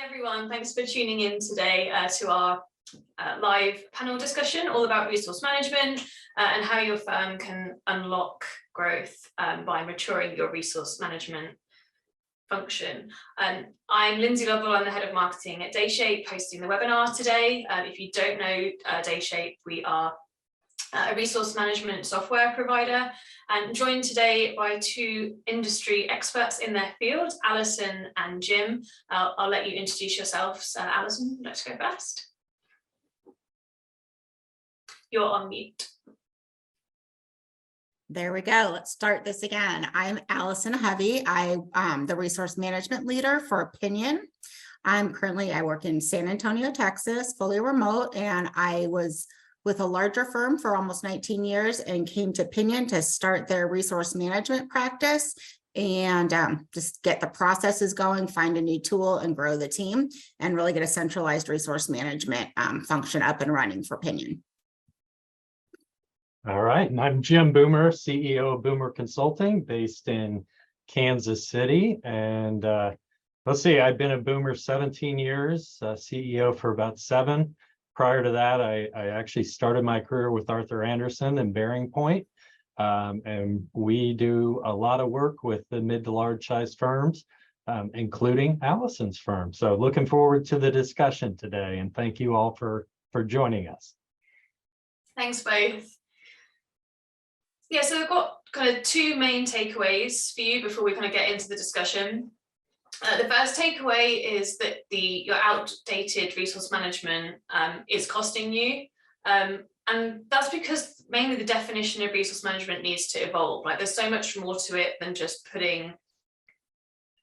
Hi everyone, thanks for tuning in today to our live panel discussion all about resource management and how your firm can unlock growth by maturing your resource management function. I'm Lindsay Lovell, I'm the head of marketing at Dayshape, hosting the webinar today. If you don't know Dayshape, we are a resource management software provider, and joined today by two industry experts in their field, Allison and Jim. I'll let you introduce yourselves. Allison, let's go first. You're on mute. There we go. Let's start this again. I'm Allison Hovey. I'm the resource management leader for Pinion. I work in San Antonio, Texas, fully remote, and I was with a larger firm for almost 19 years and came to Pinion to start their resource management practice and just get the processes going, find a new tool and grow the team and really get a centralized resource management function up and running for Pinion. All right, and I'm Jim Boomer, CEO of Boomer Consulting based in Kansas City. And let's see, I've been at Boomer 17 years, CEO for about 7. Prior to that, I actually started my career with Arthur Andersen and Bearing Point. And we do a lot of work with the mid to large size firms, including Allison's firm. So looking forward to the discussion today, and thank you all for joining us. Thanks both. Yeah, so we've got kind of two main takeaways for you before we kind of get into the discussion. The first takeaway is that your outdated resource management is costing you. And that's because mainly the definition of resource management needs to evolve. Like there's so much more to it than just putting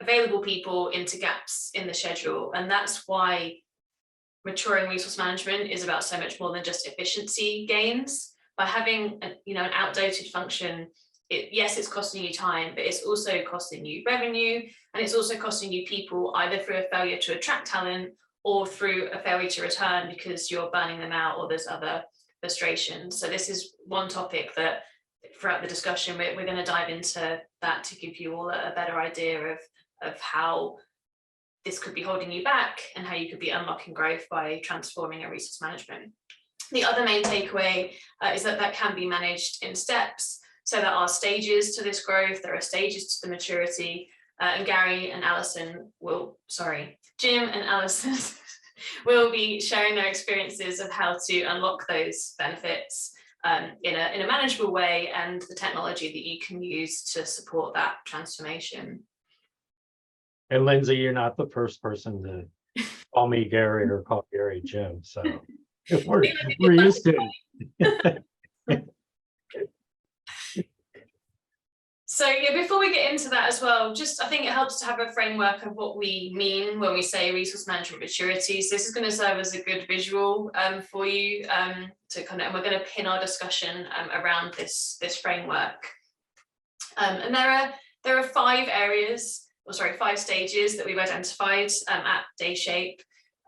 available people into gaps in the schedule. And that's why maturing resource management is about so much more than just efficiency gains. By having an outdated function, yes, it's costing you time, but it's also costing you revenue, and it's also costing you people either through a failure to attract talent or through a failure to return because you're burning them out or there's other frustrations. So this is one topic that throughout the discussion, we're going to dive into that to give you all a better idea of how this could be holding you back and how you could be unlocking growth by transforming your resource management. The other main takeaway is that can be managed in steps. So there are stages to this growth, there are stages to the maturity, and Jim and Allison will be sharing their experiences of how to unlock those benefits in a manageable way and the technology that you can use to support that transformation. And Lindsay, you're not the first person to call me Gary or call Gary Jim, so we're used to it. So yeah, before we get into that as well, I think it helps to have a framework of what we mean when we say resource management maturity. So this is going to serve as a good visual for you and we're going to pin our discussion around this framework. And there are 5 stages that we've identified at Dayshape.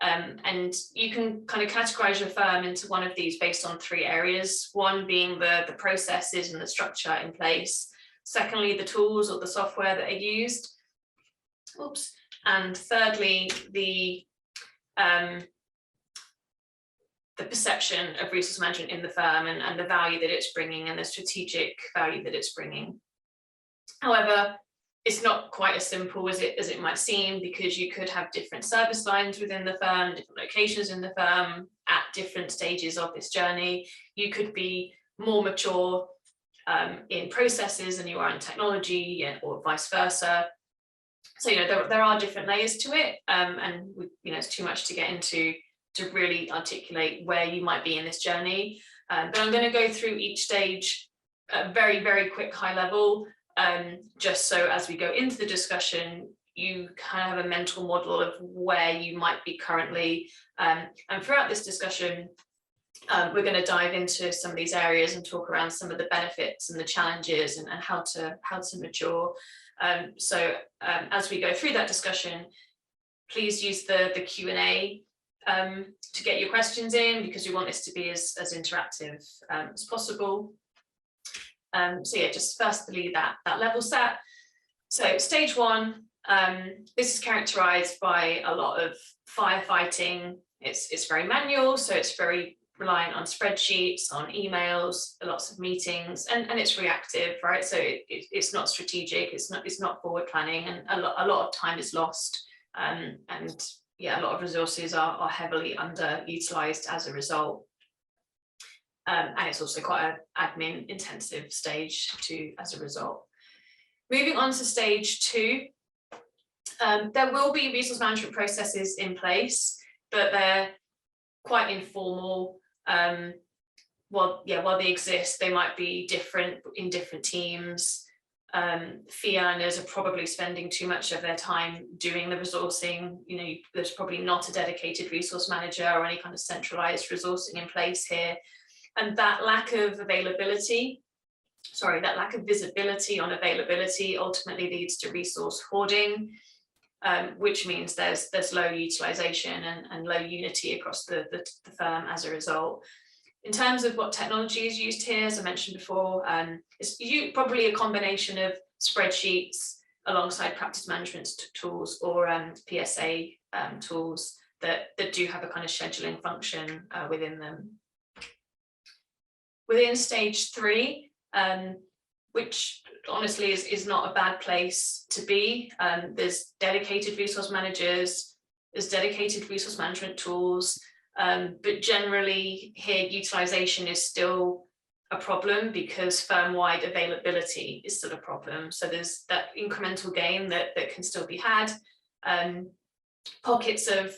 And you can kind of categorize your firm into one of these based on 3 areas. One being the processes and the structure in place. Secondly, the tools or the software that are used. And thirdly, the perception of resource management in the firm and the value that it's bringing and the strategic value that it's bringing. However, it's not quite as simple as it might seem, because you could have different service lines within the firm, different locations in the firm at different stages of this journey. You could be more mature in processes than you are in technology, or vice versa. So there are different layers to it, and it's too much to get into to really articulate where you might be in this journey. But I'm going to go through each stage at very, very quick high level. Just so as we go into the discussion, you kind of have a mental model of where you might be currently. And throughout this discussion, we're going to dive into some of these areas and talk around some of the benefits and the challenges and how to mature. So as we go through that discussion, please use the Q&A to get your questions in, because we want this to be as interactive as possible. So yeah, just firstly that level set. So stage 1 This is characterized by a lot of firefighting. It's very manual, so it's very reliant on spreadsheets, on emails, lots of meetings, and it's reactive, right? So it's not strategic, it's not forward planning, and a lot of time is lost, and yeah, a lot of resources are heavily underutilized as a result. And it's also quite an admin intensive stage too as a result. Moving on to stage 2, there will be resource management processes in place, but they're quite informal. While they exist, they might be different in different teams. Fee earners are probably spending too much of their time doing the resourcing. There's probably not a dedicated resource manager or any kind of centralized resourcing in place here. And that lack of visibility on availability ultimately leads to resource hoarding, which means there's low utilization and low unity across the firm as a result. In terms of what technology is used here, as I mentioned before, it's probably a combination of spreadsheets alongside practice management tools or PSA tools that do have a kind of scheduling function within them. Within stage 3, which honestly is not a bad place to be, there's dedicated resource managers, there's dedicated resource management tools, but generally here utilization is still a problem because firm-wide availability is still a problem. So there's that incremental gain that can still be had, pockets of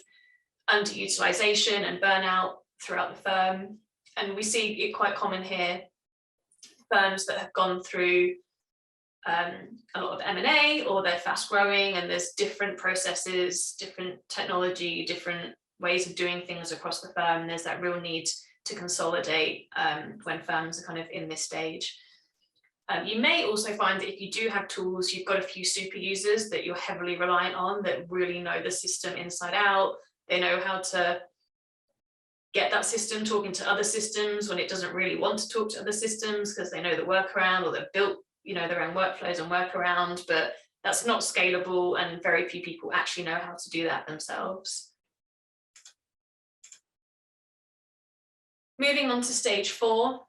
underutilization and burnout throughout the firm. And we see it quite common here, firms that have gone through a lot of M&A, or they're fast growing and there's different processes, different technology, different ways of doing things across the firm. And there's that real need to consolidate when firms are kind of in this stage. You may also find that if you do have tools, you've got a few super users that you're heavily reliant on that really know the system inside out. They know how to get that system talking to other systems when it doesn't really want to talk to other systems because they know the workaround, or they've built their own workflows and workaround, but that's not scalable and very few people actually know how to do that themselves. Moving on to stage 4,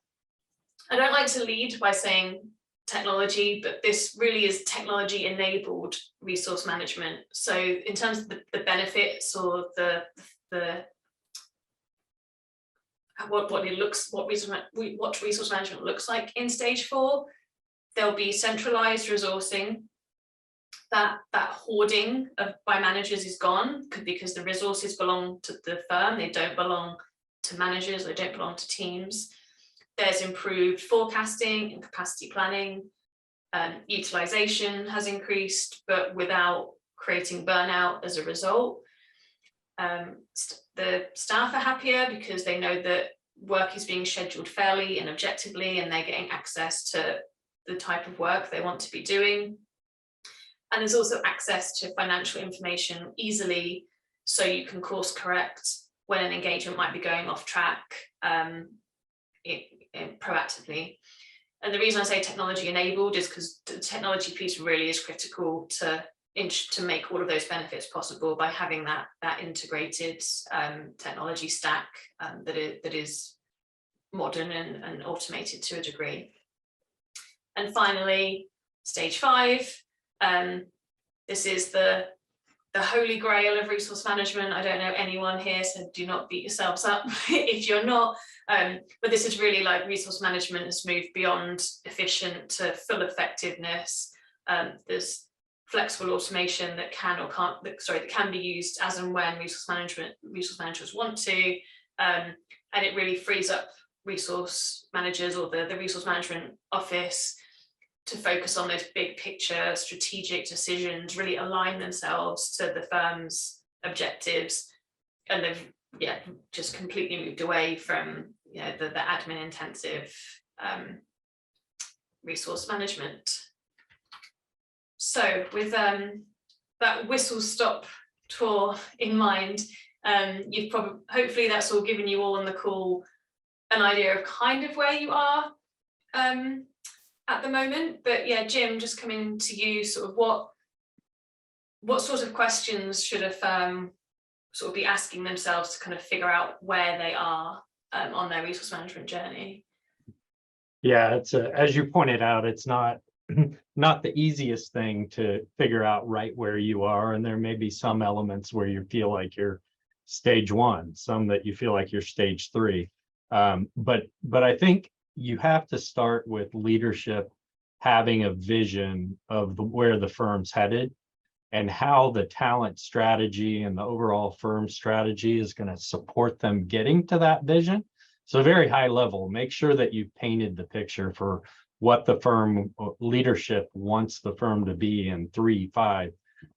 I don't like to lead by saying technology, but this really is technology enabled resource management. So in terms of the benefits or what resource management looks like in stage 4, there'll be centralized resourcing. That hoarding by managers is gone because the resources belong to the firm. They don't belong to managers, they don't belong to teams. There's improved forecasting and capacity planning. Utilization has increased, but without creating burnout as a result. The staff are happier because they know that work is being scheduled fairly and objectively, and they're getting access to the type of work they want to be doing. And there's also access to financial information easily, so you can course correct when an engagement might be going off track proactively. And the reason I say technology enabled is because the technology piece really is critical to make all of those benefits possible by having that integrated technology stack that is modern and automated to a degree. And finally, stage 5. This is the holy grail of resource management. I don't know anyone here, so do not beat yourselves up if you're not. But this is really like resource management has moved beyond efficient to full effectiveness. There's flexible automation that can be used as and when resource managers want to, and it really frees up resource managers or the resource management office to focus on those big picture strategic decisions, really align themselves to the firm's objectives, and they've just completely moved away from the admin intensive resource management. So with that whistle stop tour in mind, you've hopefully that's all given you all on the call an idea of kind of where you are at the moment. But yeah, Jim, just coming to you, sort of what sort of questions should a firm sort of be asking themselves to kind of figure out where they are on their resource management journey? Yeah, as you pointed out, it's not not the easiest thing to figure out right where you are. And there may be some elements where you feel like you're stage one, some that you feel like you're stage three. But I think you have to start with leadership having a vision of where the firm's headed and how the talent strategy and the overall firm strategy is going to support them getting to that vision. So very high level, make sure that you've painted the picture for what the firm leadership wants the firm to be in 3, 5,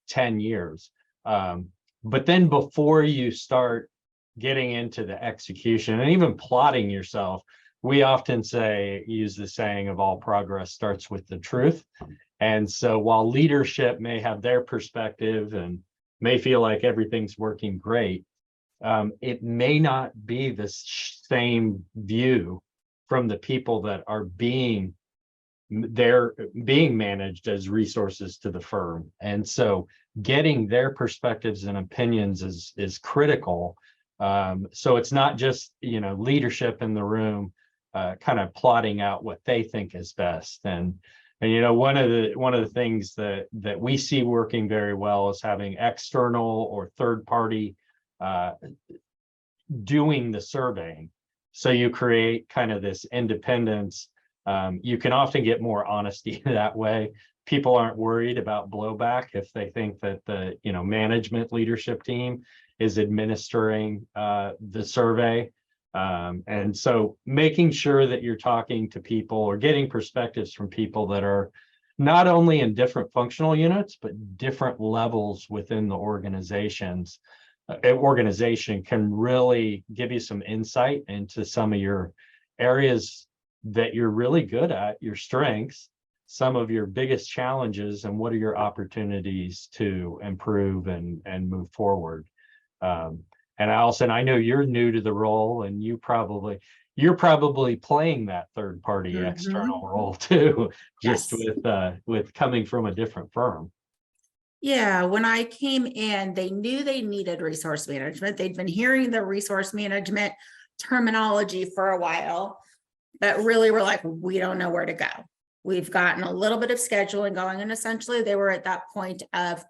10 years. But then before you start getting into the execution and even plotting yourself, we often use the saying of all progress starts with the truth. And so while leadership may have their perspective and may feel like everything's working great, it may not be the same view from the people that are being managed as resources to the firm. And so getting their perspectives and opinions is critical. So it's not just, leadership in the room, kind of plotting out what they think is best. And one of the things that we see working very well is having external or third party doing the surveying. So you create kind of this independence. You can often get more honesty that way. People aren't worried about blowback if they think that the management leadership team is administering the survey. And so making sure that you're talking to people or getting perspectives from people that are not only in different functional units, but different levels within the organizations. Organization can really give you some insight into some of your areas that you're really good at, your strengths, some of your biggest challenges, and what are your opportunities to improve and move forward. And Allison, I know you're new to the role, and you're probably playing that third party external role too, just with coming from a different firm. Yeah, when I came in, they knew they needed resource management. They'd been hearing the resource management terminology for a while, but really were like, we don't know where to go. We've gotten a little bit of scheduling going, and essentially they were at that point of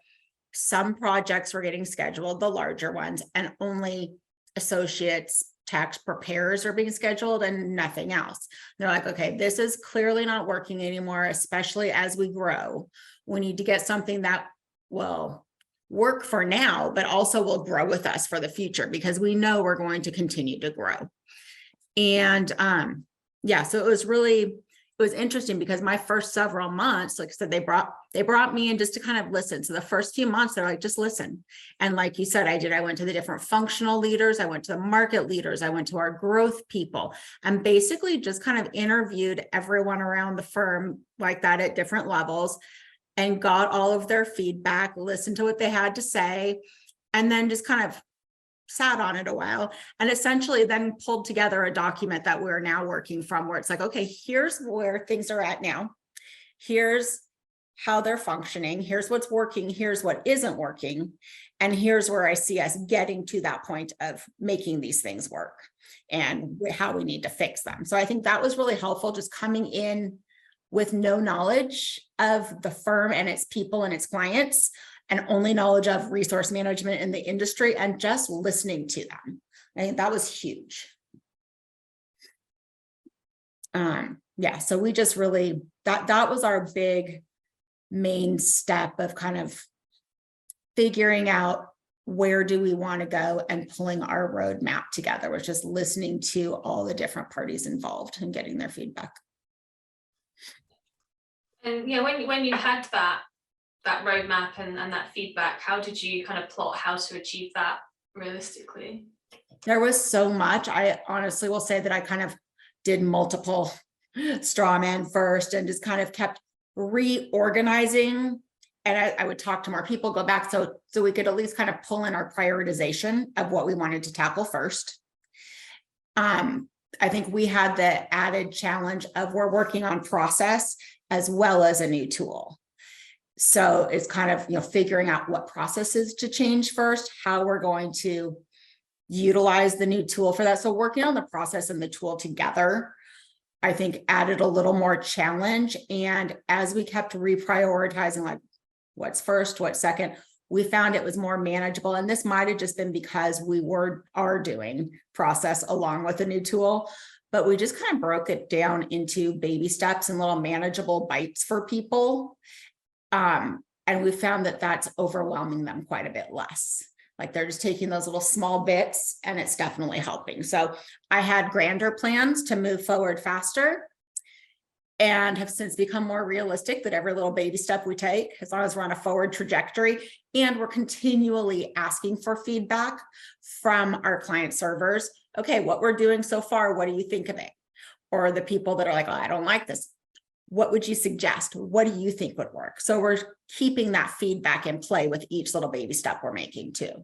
some projects were getting scheduled, the larger ones, and only associates, tax preparers are being scheduled and nothing else. They're like, okay, this is clearly not working anymore, especially as we grow. We need to get something that will work for now, but also will grow with us for the future, because we know we're going to continue to grow. And so it was interesting because my first several months, like I said, they brought me in just to kind of listen. So the first few months, they're like, just listen. And like you said, I went to the different functional leaders. I went to the market leaders. I went to our growth people, and basically just kind of interviewed everyone around the firm like that at different levels, and got all of their feedback, listened to what they had to say, and then just kind of sat on it a while, and essentially then pulled together a document that we're now working from, where it's like, okay, here's where things are at now. Here's how they're functioning. Here's what's working. Here's what isn't working. And here's where I see us getting to that point of making these things work and how we need to fix them. So I think that was really helpful, just coming in with no knowledge of the firm and its people and its clients, and only knowledge of resource management in the industry, and just listening to them. I think that was huge. So we just really, that was our big main step of kind of figuring out where do we want to go and pulling our roadmap together, was just listening to all the different parties involved and getting their feedback. And when you had that roadmap and that feedback, how did you kind of plot how to achieve that realistically? There was so much. I honestly will say that I kind of did multiple straw man first, and just kind of kept reorganizing. And I would talk to more people, go back so we could at least kind of pull in our prioritization of what we wanted to tackle first. I think we had the added challenge of we're working on process as well as a new tool. So it's kind of, figuring out what processes to change first, how we're going to utilize the new tool for that. So working on the process and the tool together, I think added a little more challenge. And as we kept reprioritizing, like what's first, what's second, we found it was more manageable. And this might have just been because we are doing process along with the new tool, but we just kind of broke it down into baby steps and little manageable bites for people. And we found that that's overwhelming them quite a bit less. Like they're just taking those little small bits and it's definitely helping. So I had grander plans to move forward faster and have since become more realistic that every little baby step we take, as long as we're on a forward trajectory, and we're continually asking for feedback from our client servers. Okay, what we're doing so far, what do you think of it? Or the people that are like, oh, I don't like this. What would you suggest? What do you think would work? So we're keeping that feedback in play with each little baby step we're making too.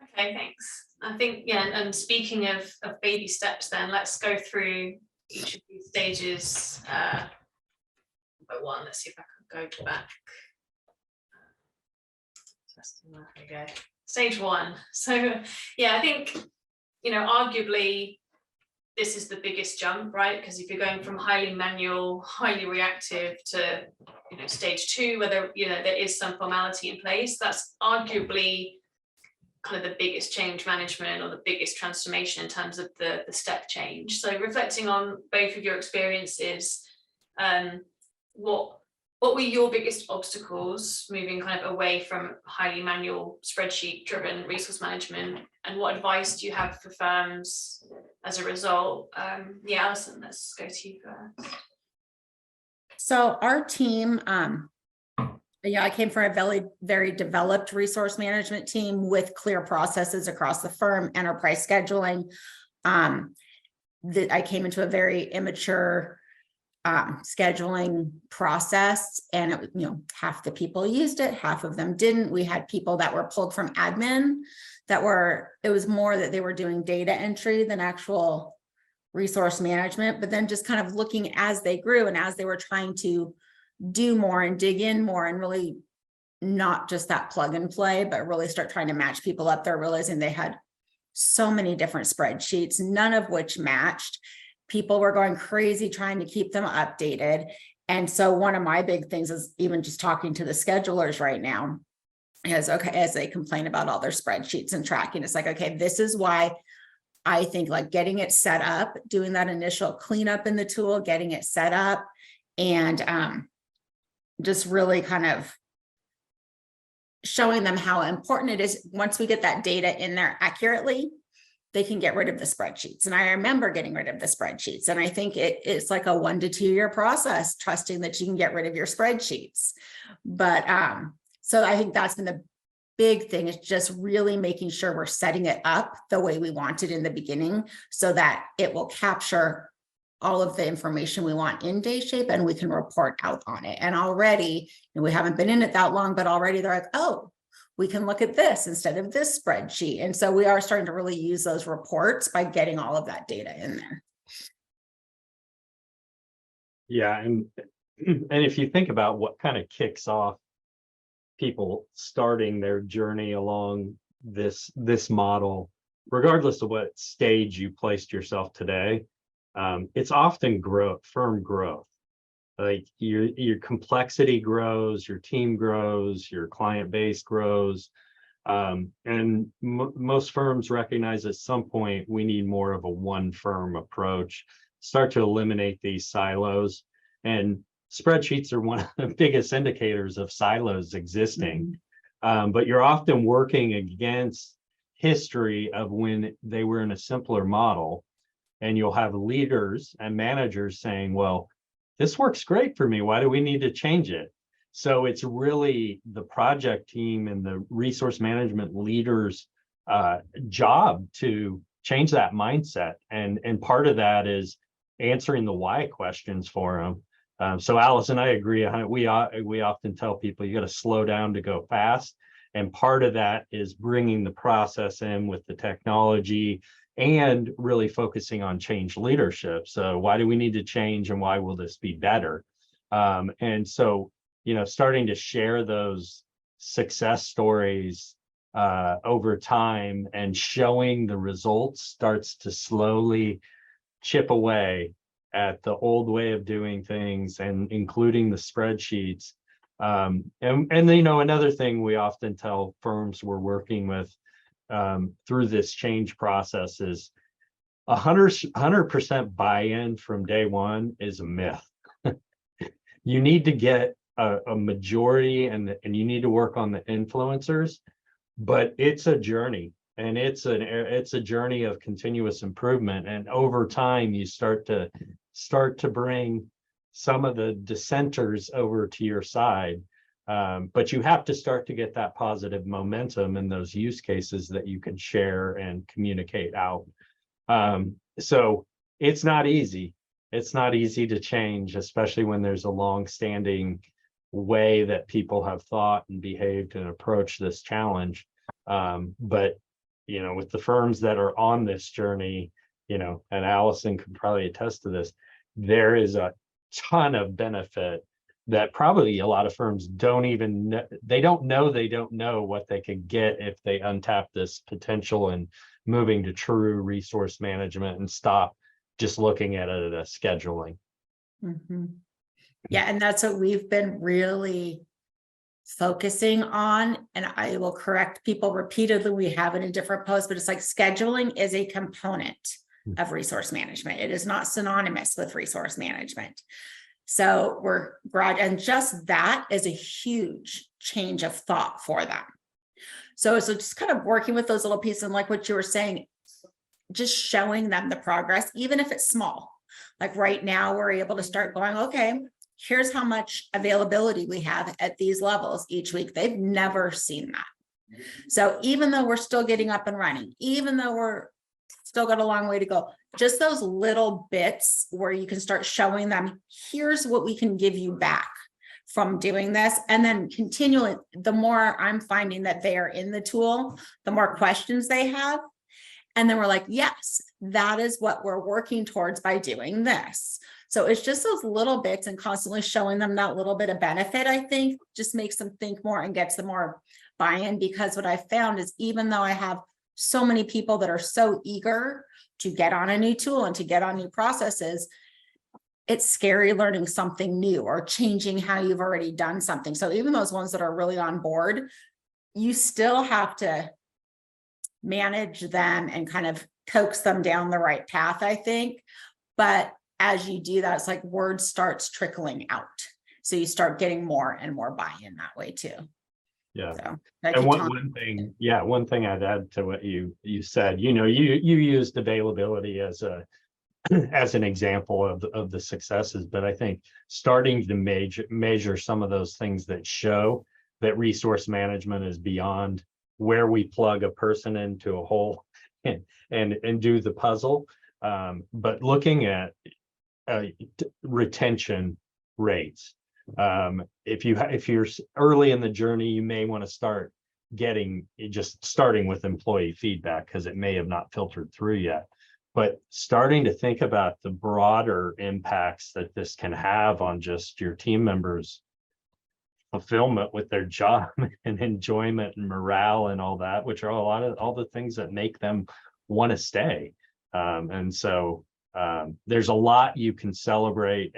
Okay, thanks. I think, yeah, and speaking of baby steps, then let's go through each of these stages by one. Let's see if I can go back. There we go. Stage one. So yeah, I think, arguably this is the biggest jump, right? Because if you're going from highly manual, highly reactive to, stage two, where there is some formality in place, that's arguably kind of the biggest change management or the biggest transformation in terms of the step change. So reflecting on both of your experiences, what were your biggest obstacles moving kind of away from highly manual spreadsheet driven resource management, and what advice do you have for firms as a result? Yeah, Allison, let's go to you first. So our team, I came from a very, very developed resource management team with clear processes across the firm, enterprise scheduling. I came into a very immature scheduling process, and it, half the people used it, half of them didn't. We had people that were pulled from admin it was more that they were doing data entry than actual resource management, but then just kind of looking as they grew and as they were trying to do more and dig in more and really not just that plug and play, but really start trying to match people up, they're realizing they had so many different spreadsheets, none of which matched. People were going crazy trying to keep them updated. And so one of my big things is even just talking to the schedulers right now is, okay, as they complain about all their spreadsheets and tracking, it's like, okay, this is why I think like getting it set up, doing that initial cleanup in the tool, getting it set up, and just really kind of showing them how important it is. Once we get that data in there accurately, they can get rid of the spreadsheets. And I remember getting rid of the spreadsheets. And I think it's like a 1 to 2 year process, trusting that you can get rid of your spreadsheets. But so I think that's been the big thing, is just really making sure we're setting it up the way we wanted in the beginning, so that it will capture all of the information we want in Dayshape and we can report out on it. And already, we haven't been in it that long, but already they're like, oh, we can look at this instead of this spreadsheet. And so we are starting to really use those reports by getting all of that data in there. Yeah, and if you think about what kind of kicks off people starting their journey along this model, regardless of what stage you placed yourself today, it's often firm growth. Like your complexity grows, your team grows, your client base grows, and most firms recognize at some point we need more of a one firm approach, start to eliminate these silos. And spreadsheets are one of the biggest indicators of silos existing. But you're often working against history of when they were in a simpler model, and you'll have leaders and managers saying, well, this works great for me, why do we need to change it? So it's really the project team and the resource management leaders' job to change that mindset. And part of that is answering the why questions for them. So Allison, I agree. We often tell people you got to slow down to go fast. And part of that is bringing the process in with the technology and really focusing on change leadership. So why do we need to change, and why will this be better? And so, starting to share those success stories over time and showing the results starts to slowly chip away at the old way of doing things, and including the spreadsheets. And another thing we often tell firms we're working with through this change process is 100% buy-in from day one is a myth. You need to get a majority, and you need to work on the influencers, but it's a journey, and it's a journey of continuous improvement. And over time, you start to bring some of the dissenters over to your side. But you have to start to get that positive momentum in those use cases that you can share and communicate out. So it's not easy. It's not easy to change, especially when there's a long-standing way that people have thought and behaved and approached this challenge. But with the firms that are on this journey, and Allison could probably attest to this, there is a ton of benefit that probably a lot of firms don't even know. They don't know what they could get if they untap this potential and moving to true resource management and stop just looking at it as scheduling. Mm-hmm. Yeah, and that's what we've been really focusing on. And I will correct people repeatedly. We have it in different posts, but it's like scheduling is a component of resource management. It is not synonymous with resource management. So and just that is a huge change of thought for them. So just kind of working with those little pieces, and like what you were saying, just showing them the progress, even if it's small. Like right now, we're able to start going, okay, here's how much availability we have at these levels each week. They've never seen that. So even though we're still getting up and running, even though we're still got a long way to go, just those little bits where you can start showing them, here's what we can give you back from doing this. And then continually, the more I'm finding that they are in the tool, the more questions they have. And then we're like, yes, that is what we're working towards by doing this. So it's just those little bits, and constantly showing them that little bit of benefit, I think, just makes them think more and gets them more buy-in. Because what I found is, even though I have so many people that are so eager to get on a new tool and to get on new processes, it's scary learning something new or changing how you've already done something. So even those ones that are really on board, you still have to manage them and kind of coax them down the right path, I think. But as you do that, it's like word starts trickling out. So you start getting more and more buy-in that way too. Yeah. So and one thing I'd add to what you said, you used availability as an example of the successes, but I think starting to measure some of those things that show that resource management is beyond where we plug a person into a hole and do the puzzle, but looking at retention rates. If you're early in the journey, you may want to start starting with employee feedback, because it may have not filtered through yet. But starting to think about the broader impacts that this can have on just your team members' fulfillment with their job and enjoyment and morale and all that, which are all the things that make them want to stay. And so there's a lot you can celebrate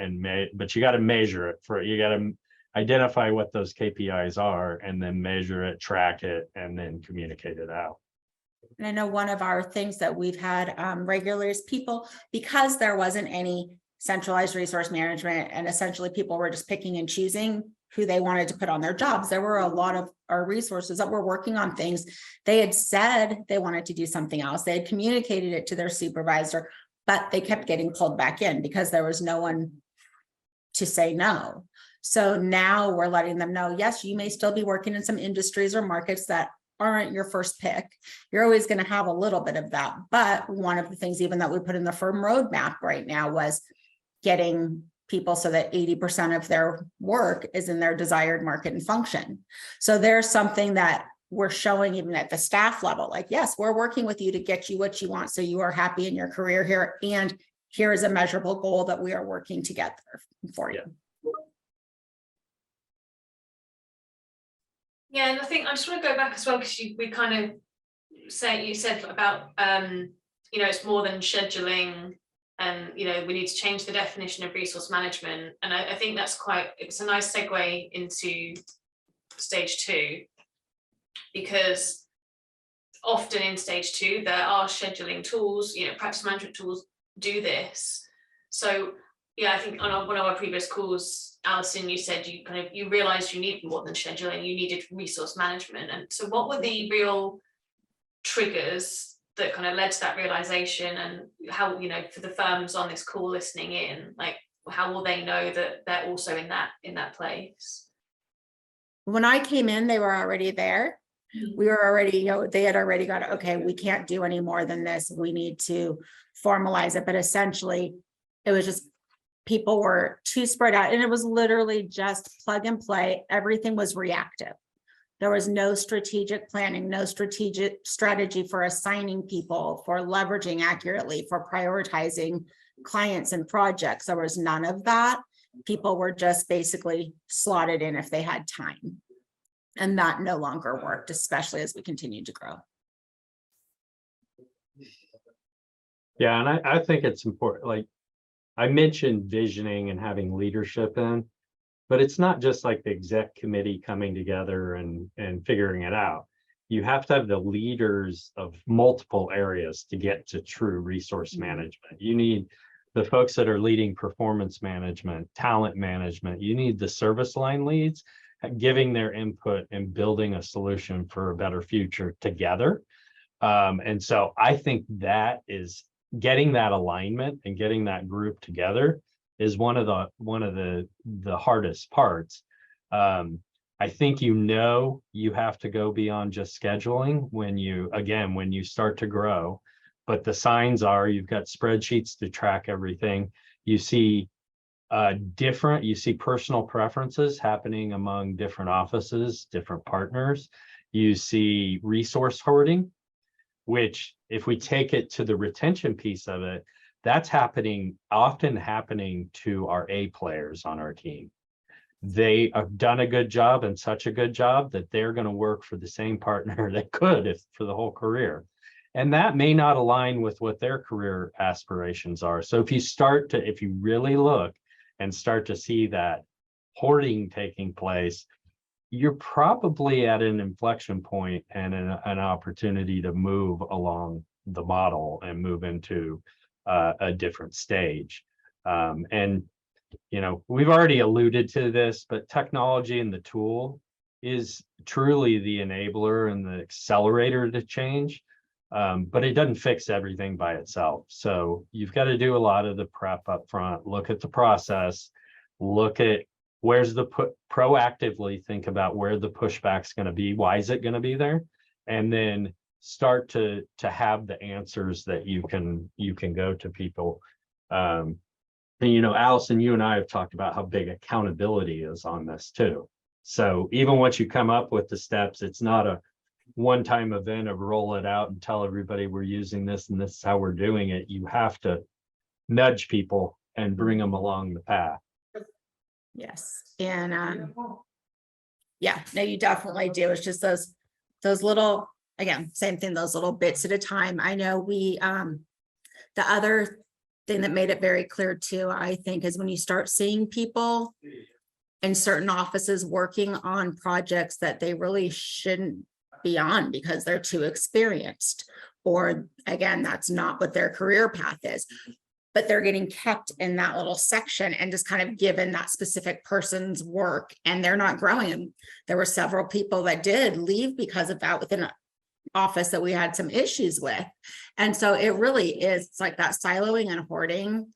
but you got to measure it. You got to identify what those KPIs are, and then measure it, track it, and then communicate it out. And I know one of our things that we've had regularly is people, because there wasn't any centralized resource management, and essentially people were just picking and choosing who they wanted to put on their jobs. There were a lot of our resources that were working on things. They had said they wanted to do something else. They had communicated it to their supervisor, but they kept getting pulled back in because there was no one to say no. So now we're letting them know, yes, you may still be working in some industries or markets that aren't your first pick. You're always going to have a little bit of that. But one of the things even that we put in the firm roadmap right now was getting people so that 80% of their work is in their desired market and function. So there's something that we're showing even at the staff level, like, yes, we're working with you to get you what you want, so you are happy in your career here. And here is a measurable goal that we are working together for you. Yeah, and I think I just want to go back as well, because we kind of you said about you know, it's more than scheduling, and you know, we need to change the definition of resource management. And I think it's a nice segue into stage 2, because often in stage 2 there are scheduling tools, you know, practice management tools do this. So yeah, I think on one of our previous calls, Allison, you said you realized you needed more than scheduling, you needed resource management. And so what were the real triggers that kind of led to that realization, and how, you know, for the firms on this call listening in, like, how will they know that they're also in that place? When I came in, they were already there. We were already, you know, they had already got, okay, we can't do any more than this. We need to formalize it. But essentially, it was just people were too spread out, and it was literally just plug and play. Everything was reactive. There was no strategic planning, no strategic strategy for assigning people, for leveraging accurately, for prioritizing clients and projects. There was none of that. People were just basically slotted in if they had time. And that no longer worked, especially as we continued to grow. Yeah, and I think it's important. Like I mentioned visioning and having leadership in, but it's not just like the exec committee coming together and figuring it out. You have to have the leaders of multiple areas to get to true resource management. You need the folks that are leading performance management, talent management. You need the service line leads giving their input and building a solution for a better future together. And so I think that is getting that alignment and getting that group together is one of the hardest parts. I think, you know, you have to go beyond just scheduling when you start to grow, but the signs are you've got spreadsheets to track everything. You see personal preferences happening among different offices, different partners. You see resource hoarding, which if we take it to the retention piece of it, that's often happening to our A players on our team. They have done a good job, and such a good job that they're going to work for the same partner that could for the whole career. And that may not align with what their career aspirations are. So if you really look and start to see that hoarding taking place, you're probably at an inflection point and an opportunity to move along the model and move into a different stage. And, you know, we've already alluded to this, but technology and the tool is truly the enabler and the accelerator to change. But it doesn't fix everything by itself. So you've got to do a lot of the prep up front, look at the process, look at proactively think about where the pushback's going to be, why is it going to be there, and then start to have the answers that you can go to people. And you know, Allison, you and I have talked about how big accountability is on this too. So even once you come up with the steps, it's not a one-time event of roll it out and tell everybody we're using this and this is how we're doing it. You have to nudge people and bring them along the path. Yes. And yeah, no, you definitely do. It's just those little, again, same thing, those little bits at a time. I know the other thing that made it very clear too, I think, is when you start seeing people in certain offices working on projects that they really shouldn't be on because they're too experienced, or again, that's not what their career path is, but they're getting kept in that little section and just kind of given that specific person's work, and they're not growing. There were several people that did leave because of that within an office that we had some issues with. And so it really is, it's like that siloing and hoarding,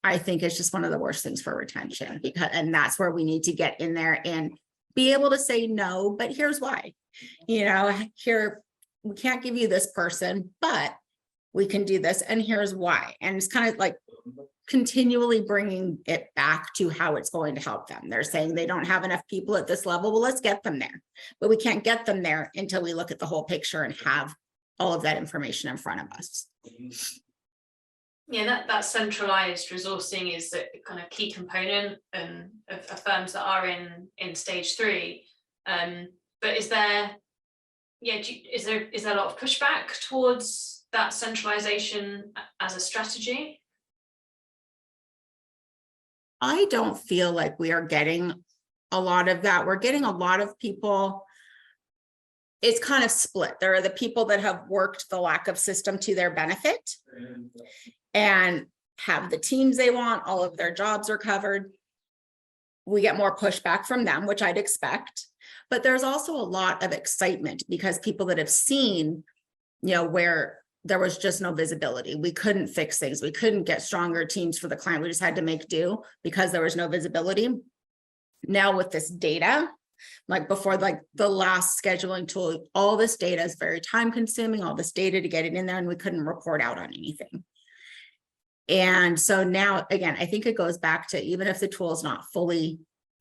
I think, is just one of the worst things for retention, and that's where we need to get in there and be able to say no, but here's why. You know, here, we can't give you this person, but we can do this, and here's why. And it's kind of like continually bringing it back to how it's going to help them. They're saying they don't have enough people at this level. Well, let's get them there, but we can't get them there until we look at the whole picture and have all of that information in front of us. Yeah, that centralized resourcing is the kind of key component of firms that are in stage 3. But is there, is there a lot of pushback towards that centralization as a strategy? I don't feel like we are getting a lot of that. We're getting a lot of people. It's kind of split. There are the people that have worked the lack of system to their benefit and have the teams they want, all of their jobs are covered. We get more pushback from them, which I'd expect. But there's also a lot of excitement because people that have seen, where there was just no visibility. We couldn't fix things. We couldn't get stronger teams for the client. We just had to make do because there was no visibility. Now with this data, like before, like the last scheduling tool, all this data is very time consuming, all this data to get it in there, and we couldn't report out on anything. And so now, again, I think it goes back to, even if the tool is not fully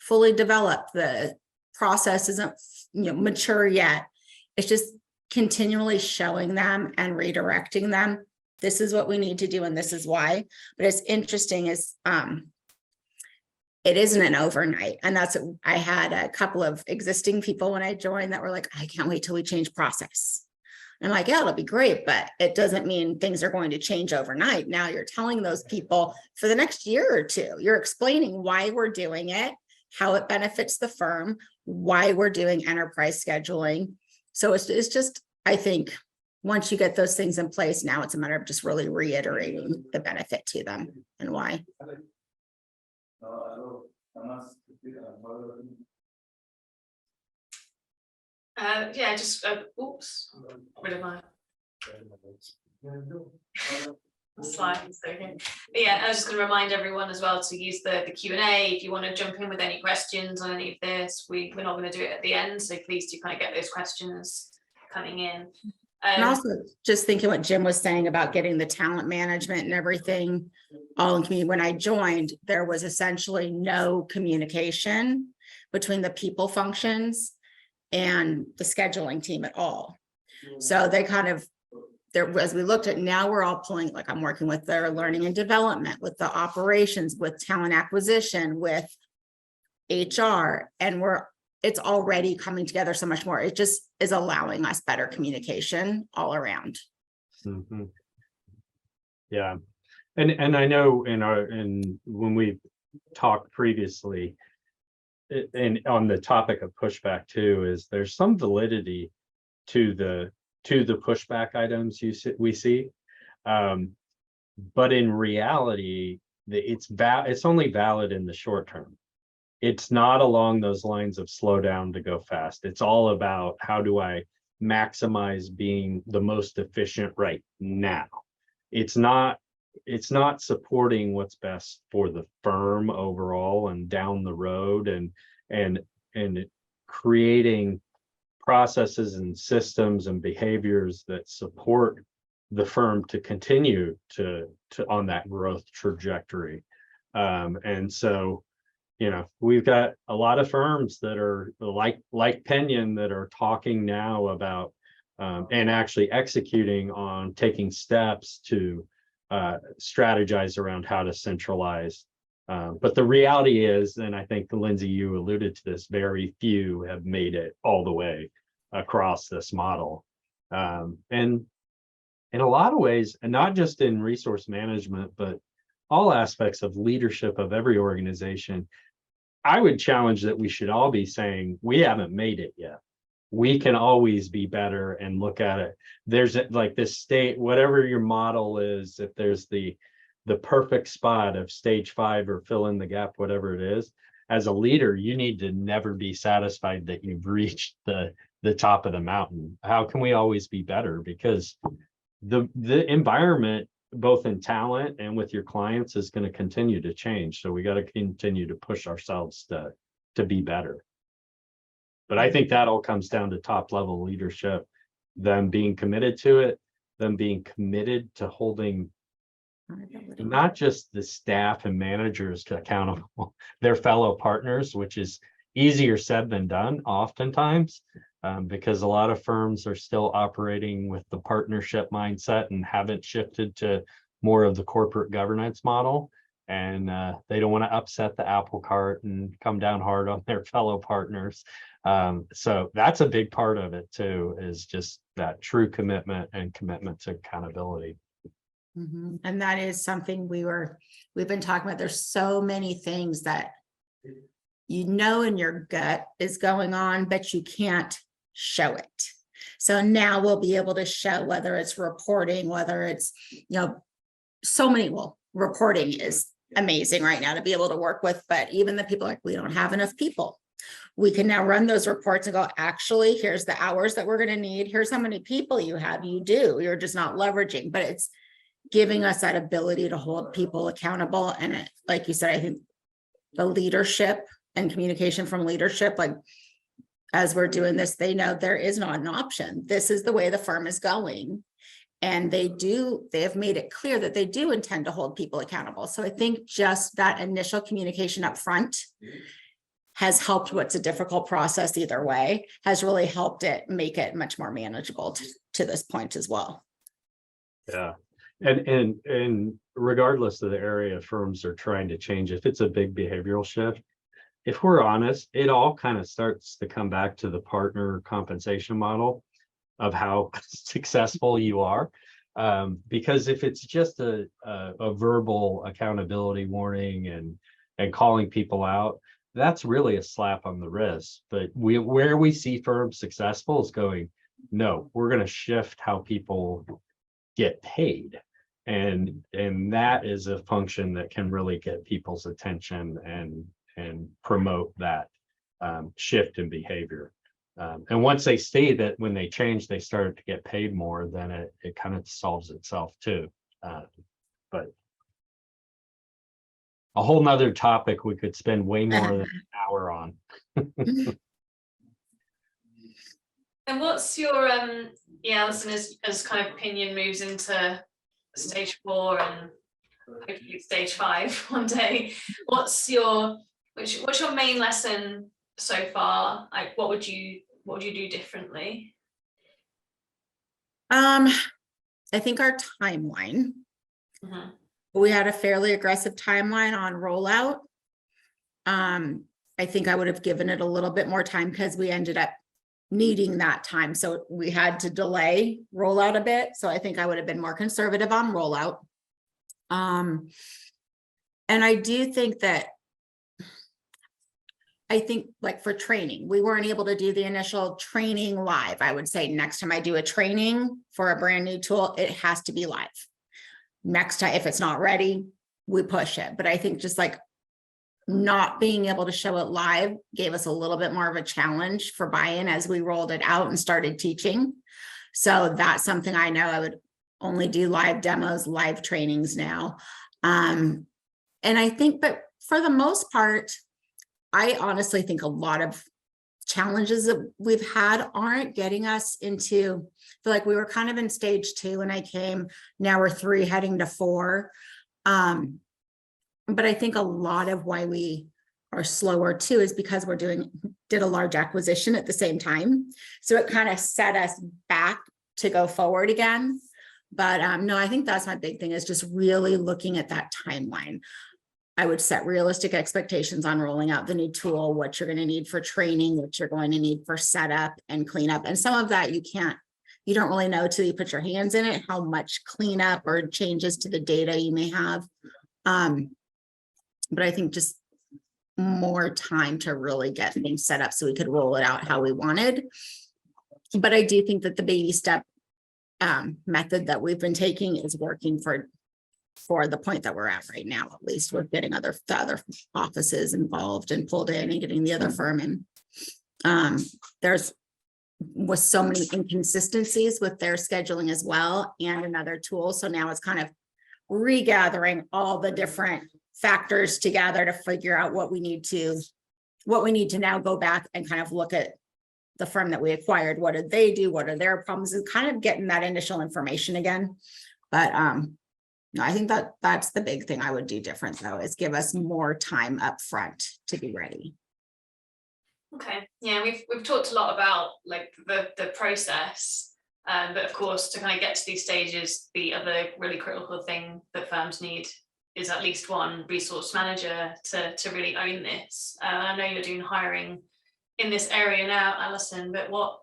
developed, the process isn't mature yet, it's just continually showing them and redirecting them. This is what we need to do, and this is why. But it's interesting is it isn't an overnight. And that's, I had a couple of existing people when I joined that were like, I can't wait till we change process. I'm like, yeah, it'll be great, but it doesn't mean things are going to change overnight. Now you're telling those people for the next year or two, you're explaining why we're doing it, how it benefits the firm, why we're doing enterprise scheduling. So it's just, I think once you get those things in place, now it's a matter of just really reiterating the benefit to them and why. Just oops, rid of my slides. Okay. But yeah, I was just going to remind everyone as well to use the Q&A if you want to jump in with any questions on any of this. We're not going to do it at the end, so please do kind of get those questions coming in. And also just thinking what Jim was saying about getting the talent management and everything all in community. When I joined, there was essentially no communication between the people functions and the scheduling team at all. So they kind of, there, as we looked at, now we're all pulling, like I'm working with their learning and development, with the operations, with talent acquisition, with HR, and it's already coming together so much more. It just is allowing us better communication all around. Mm-hmm. Yeah. And I know when we talked previously, and on the topic of pushback too, is there's some validity to the pushback items we see, but in reality, it's only valid in the short term. It's not along those lines of slow down to go fast. It's all about how do I maximize being the most efficient right now. It's not supporting what's best for the firm overall and down the road, and creating processes and systems and behaviors that support the firm to continue to on that growth trajectory. And so, we've got a lot of firms that are like Pinion that are talking now about and actually executing on taking steps to strategize around how to centralize. But the reality is, and I think Lindsay, you alluded to this, very few have made it all the way across this model. And in a lot of ways, and not just in resource management, but all aspects of leadership of every organization, I would challenge that we should all be saying, we haven't made it yet. We can always be better and look at it. There's like this state, whatever your model is, if there's the perfect spot of stage 5 or fill in the gap, whatever it is, as a leader, you need to never be satisfied that you've reached the top of the mountain. How can we always be better? Because the environment, both in talent and with your clients, is going to continue to change. So we got to continue to push ourselves to be better. But I think that all comes down to top level leadership, them being committed to it, them being committed to holding not just the staff and managers accountable, their fellow partners, which is easier said than done oftentimes, because a lot of firms are still operating with the partnership mindset and haven't shifted to more of the corporate governance model. and they don't want to upset the apple cart and come down hard on their fellow partners. So that's a big part of it too, is just that true commitment and commitment to accountability. Mhm. And that is something we've been talking about. There's so many things that you know in your gut is going on, but you can't show it. So now we'll be able to show, whether it's reporting, whether it's, so many, well, reporting is amazing right now to be able to work with, but even the people like, we don't have enough people. We can now run those reports and go, actually, here's the hours that we're going to need. Here's how many people you have. You do, you're just not leveraging, but it's giving us that ability to hold people accountable. And it, like you said, I think the leadership and communication from leadership, like as we're doing this, they know there is not an option. This is the way the firm is going. And they have made it clear that they do intend to hold people accountable. So I think just that initial communication up front has helped what's a difficult process either way, has really helped it make it much more manageable to this point as well. Yeah. And regardless of the area firms are trying to change, if it's a big behavioral shift, if we're honest, it all kind of starts to come back to the partner compensation model of how successful you are. Because if it's just a verbal accountability warning and calling people out, that's really a slap on the wrist. But where we see firms successful is going, no, we're going to shift how people get paid. And that is a function that can really get people's attention and promote that shift in behavior. And once they see that when they change, they started to get paid more, then it kind of solves itself too. But a whole nother topic we could spend way more than an hour on. And what's your Allison, as kind of Pinion moves into stage 4 and hopefully stage 5 one day, what's your main lesson so far? Like what would you do differently? I think our timeline. Mm-hmm. We had a fairly aggressive timeline on rollout. I think I would have given it a little bit more time because we ended up needing that time. So we had to delay rollout a bit. So I think I would have been more conservative on rollout. And I do think that, like for training, we weren't able to do the initial training live. I would say next time I do a training for a brand new tool, it has to be live. Next time, if it's not ready, we push it. But I think just like not being able to show it live gave us a little bit more of a challenge for buy-in as we rolled it out and started teaching. So that's something I know I would only do live demos, live trainings now. And I think, but for the most part, I honestly think a lot of challenges that we've had aren't getting us into, I feel like we were kind of in stage 2 and I came, now we're 3 heading to 4. But I think a lot of why we are slower too is because did a large acquisition at the same time. So it kind of set us back to go forward again. But no, I think that's my big thing, is just really looking at that timeline. I would set realistic expectations on rolling out the new tool, what you're going to need for training, what you're going to need for setup and cleanup. And some of that you don't really know till you put your hands in it, how much cleanup or changes to the data you may have. But I think just more time to really get things set up so we could roll it out how we wanted. But I do think that the baby step method that we've been taking is working for the point that we're at right now, at least with getting the other offices involved and pulled in and getting the other firm in. There's was so many inconsistencies with their scheduling as well and another tool. So now it's kind of regathering all the different factors together to figure out what we need to now go back and kind of look at the firm that we acquired. What did they do? What are their problems? And kind of getting that initial information again. But no, I think that's the big thing I would do different though, is give us more time up front to be ready. Okay, yeah, we've talked a lot about like the process, but of course to kind of get to these stages, the other really critical thing that firms need is at least one resource manager to really own this. I know you're doing hiring in this area now, Allison, but what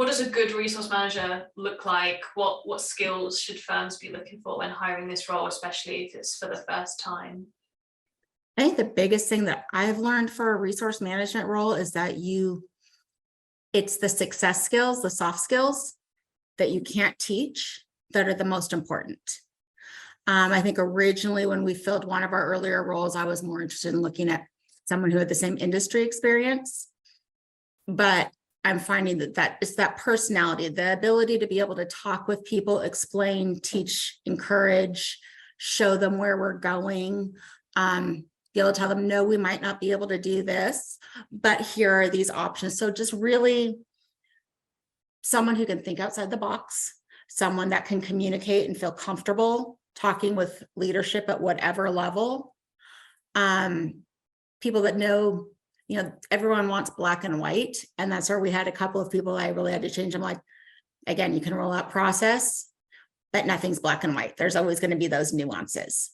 does a good resource manager look like? What skills should firms be looking for when hiring this role, especially if it's for the first time? I think the biggest thing that I've learned for a resource management role is that it's the success skills, the soft skills that you can't teach that are the most important. I think originally when we filled one of our earlier roles, I was more interested in looking at someone who had the same industry experience, but I'm finding that it's that personality, the ability to be able to talk with people, explain, teach, encourage, show them where we're going, be able to tell them, no, we might not be able to do this, but here are these options. So just really someone who can think outside the box, someone that can communicate and feel comfortable talking with leadership at whatever level. People that know, everyone wants black and white. And that's where we had a couple of people I really had to change. I'm like, again, you can roll out process, but nothing's black and white. There's always going to be those nuances.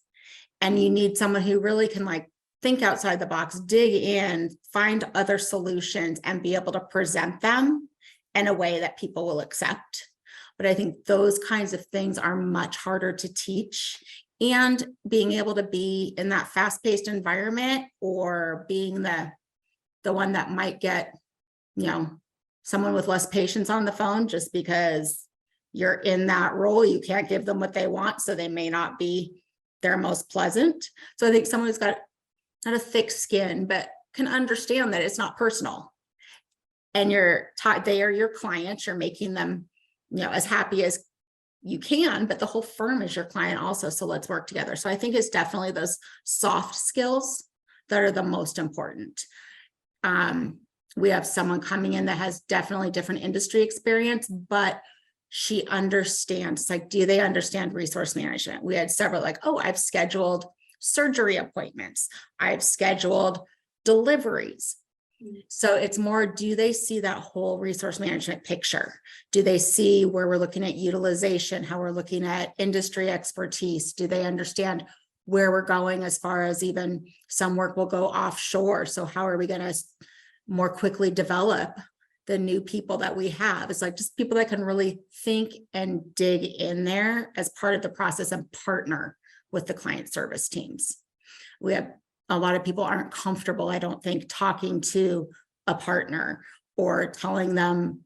And you need someone who really can think outside the box, dig in, find other solutions, and be able to present them in a way that people will accept. But I think those kinds of things are much harder to teach. And being able to be in that fast-paced environment, or being the one that might get, someone with less patience on the phone just because you're in that role, you can't give them what they want, so they may not be their most pleasant. So I think someone who's got not a thick skin, but can understand that it's not personal. And they are your clients, you're making them, as happy as you can, but the whole firm is your client also. So let's work together. So I think it's definitely those soft skills that are the most important. We have someone coming in that has definitely different industry experience, but she understands, do they understand resource management? We had several I've scheduled surgery appointments. I've scheduled deliveries. So it's more, do they see that whole resource management picture? Do they see where we're looking at utilization, how we're looking at industry expertise? Do they understand where we're going as far as even some work will go offshore? So how are we going to more quickly develop the new people that we have? It's just people that can really think and dig in there as part of the process and partner with the client service teams. We have a lot of people aren't comfortable, I don't think, talking to a partner or telling them,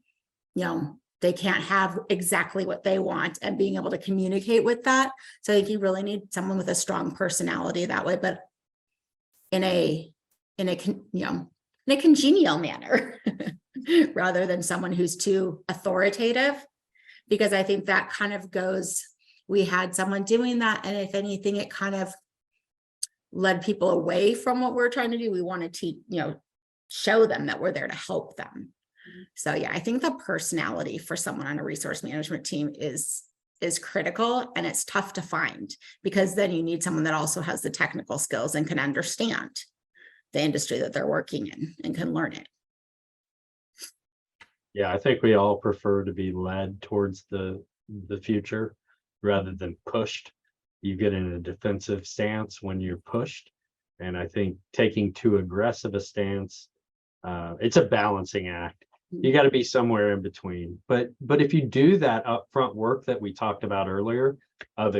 they can't have exactly what they want, and being able to communicate with that. So I think you really need someone with a strong personality that way, but in a congenial manner rather than someone who's too authoritative, because I think that kind of goes, we had someone doing that, and if anything, it kind of led people away from what we're trying to do. We want to teach, show them that we're there to help them. So yeah, I think the personality for someone on a resource management team is critical, and it's tough to find, because then you need someone that also has the technical skills and can understand the industry that they're working in and can learn it. Yeah, I think we all prefer to be led towards the future rather than pushed. You get in a defensive stance when you're pushed. And I think taking too aggressive a stance, it's a balancing act. You got to be somewhere in between. But if you do that upfront work that we talked about earlier of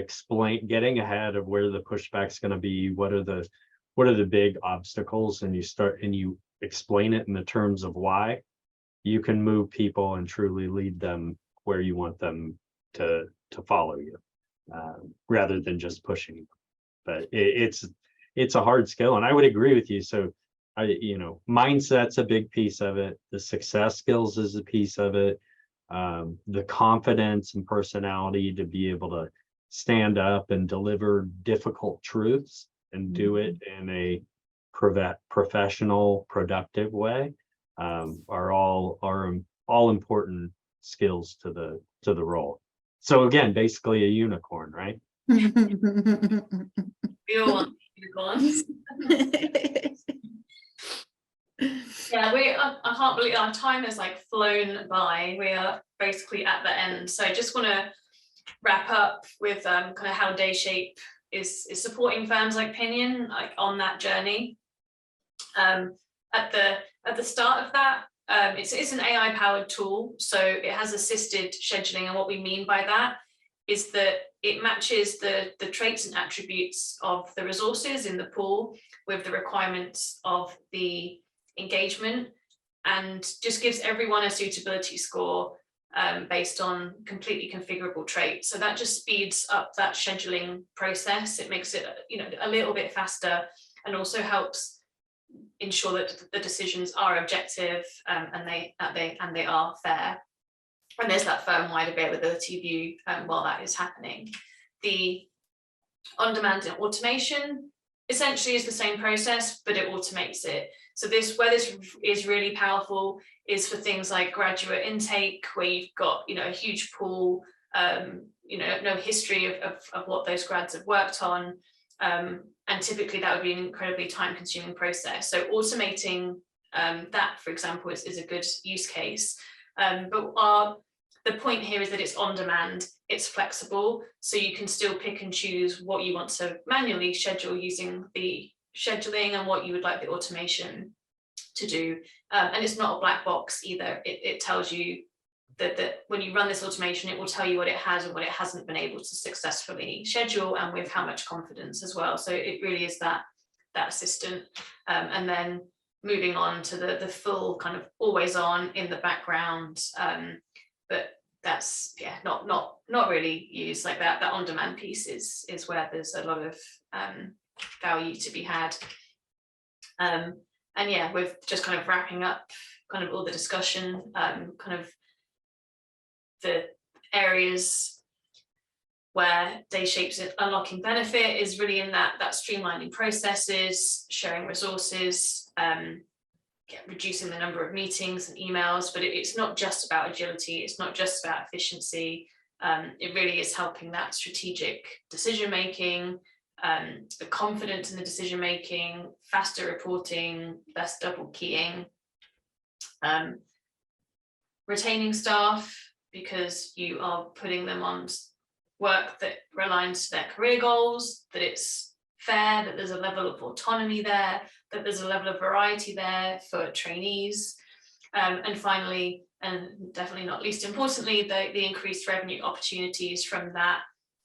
getting ahead of where the pushback's going to be, what are the big obstacles, and you explain it in the terms of why, you can move people and truly lead them where you want them to follow you. Rather than just pushing. But it's a hard skill, and I would agree with you. So mindset's a big piece of it. The success skills is a piece of it. The confidence and personality to be able to stand up and deliver difficult truths and do it in a professional, productive way are all important skills to the role. So again, basically a unicorn, right? We all want unicorns. Yeah, I can't believe our time has flown by. We are basically at the end. So I just want to wrap up with kind of how Dayshape is supporting firms like Pinion on that journey. At the start of that, it's an AI powered tool, so it has assisted scheduling, and what we mean by that is that it matches the traits and attributes of the resources in the pool with the requirements of the engagement, and just gives everyone a suitability score based on completely configurable traits. So that just speeds up that scheduling process. It makes it, a little bit faster, and also helps ensure that the decisions are objective, and they are fair. And there's that firm-wide availability view while that is happening. The on-demand automation essentially is the same process, but it automates it. So where this is really powerful is for things like graduate intake, where you've got a huge pool, no history of what those grads have worked on, and typically that would be an incredibly time-consuming process. So automating that, for example, is a good use case. But the point here is that it's on demand, it's flexible, so you can still pick and choose what you want to manually schedule using the scheduling and what you would like the automation to do. And it's not a black box either. It tells you that when you run this automation, it will tell you what it has and what it hasn't been able to successfully schedule, and with how much confidence as well. So it really is that assistant. And then moving on to the full kind of always on in the background, but that's not really used like that. That on-demand piece is where there's a lot of value to be had. And yeah, with just kind of wrapping up kind of all the discussion, kind of the areas where Dayshape's unlocking benefit is really in that streamlining processes, sharing resources, reducing the number of meetings and emails. But it's not just about agility, it's not just about efficiency. It really is helping that strategic decision making, the confidence in the decision making, faster reporting, less double keying, retaining staff because you are putting them on work that aligns to their career goals, that it's fair, that there's a level of autonomy there, that there's a level of variety there for trainees. And finally, and definitely not least importantly, the increased revenue opportunities from that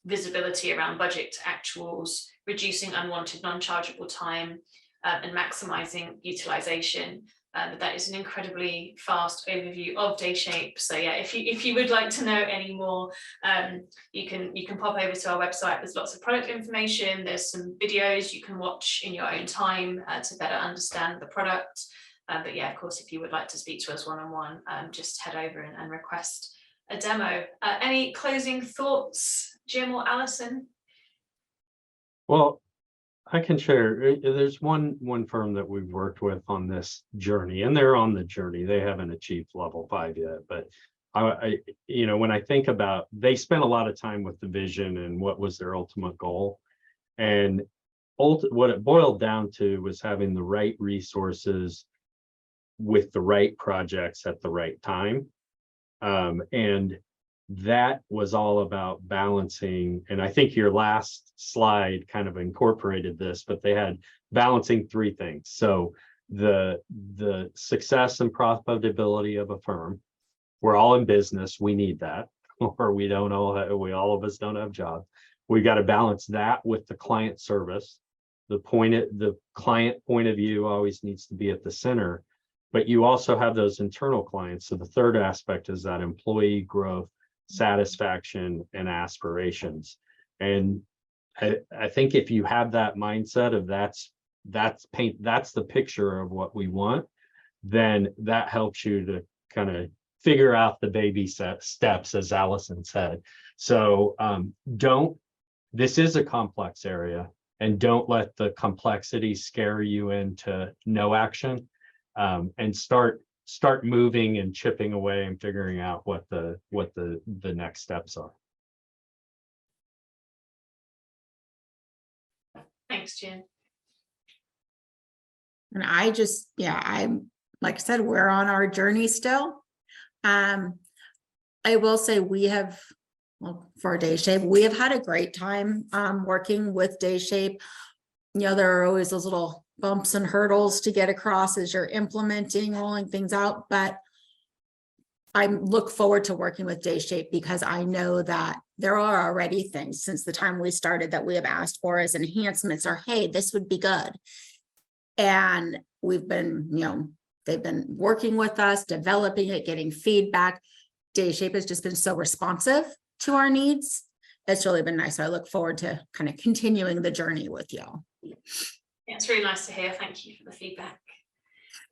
visibility around budget to actuals, reducing unwanted non-chargeable time, and maximizing utilization. That is an incredibly fast overview of Dayshape. So yeah, if you would like to know any more, you can pop over to our website. There's lots of product information. There's some videos you can watch in your own time to better understand the product. But yeah, of course, if you would like to speak to us one-on-one, just head over and request a demo. Any closing thoughts, Jim or Allison? Well, I can share. There's one firm that we've worked with on this journey, and they're on the journey. They haven't achieved level 5 yet, but I when I think about, they spent a lot of time with the vision and what was their ultimate goal, and what it boiled down to was having the right resources with the right projects at the right time, and that was all about balancing. And I think your last slide kind of incorporated this, but they had balancing 3 things. So the success and profitability of a firm. We're all in business, we need that, or we all of us don't have jobs. We got to balance that with the client service. The client point of view always needs to be at the center, but you also have those internal clients. So the third aspect is that employee growth, satisfaction, and aspirations. And I think if you have that mindset of that's the picture of what we want, then that helps you to kind of figure out the baby steps, as Allison said. So this is a complex area, and don't let the complexity scare you into no action, and start moving and chipping away and figuring out what the next steps are. Thanks, Jim. And I'm, like I said, we're on our journey still. I will say we have Well, for Dayshape, we have had a great time working with Dayshape. You know, there are always those little bumps and hurdles to get across as you're implementing, rolling things out, but I look forward to working with Dayshape because I know that there are already things since the time we started that we have asked for as enhancements, or hey, this would be good. And we've been, you know, they've been working with us, developing it, getting feedback. Dayshape has just been so responsive to our needs. It's really been nice. So I look forward to kind of continuing the journey with y'all. Yeah, it's really nice to hear. Thank you for the feedback.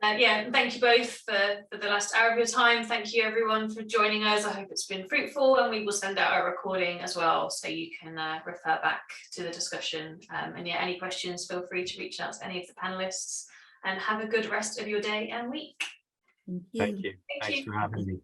Yeah, thank you both for the last hour of your time. Thank you everyone for joining us. I hope it's been fruitful, and we will send out a recording as well, so you can refer back to the discussion. And yeah, any questions, feel free to reach out to any of the panelists, and have a good rest of your day and week. Thank you. Thank you. Thank Thanks you. for having me.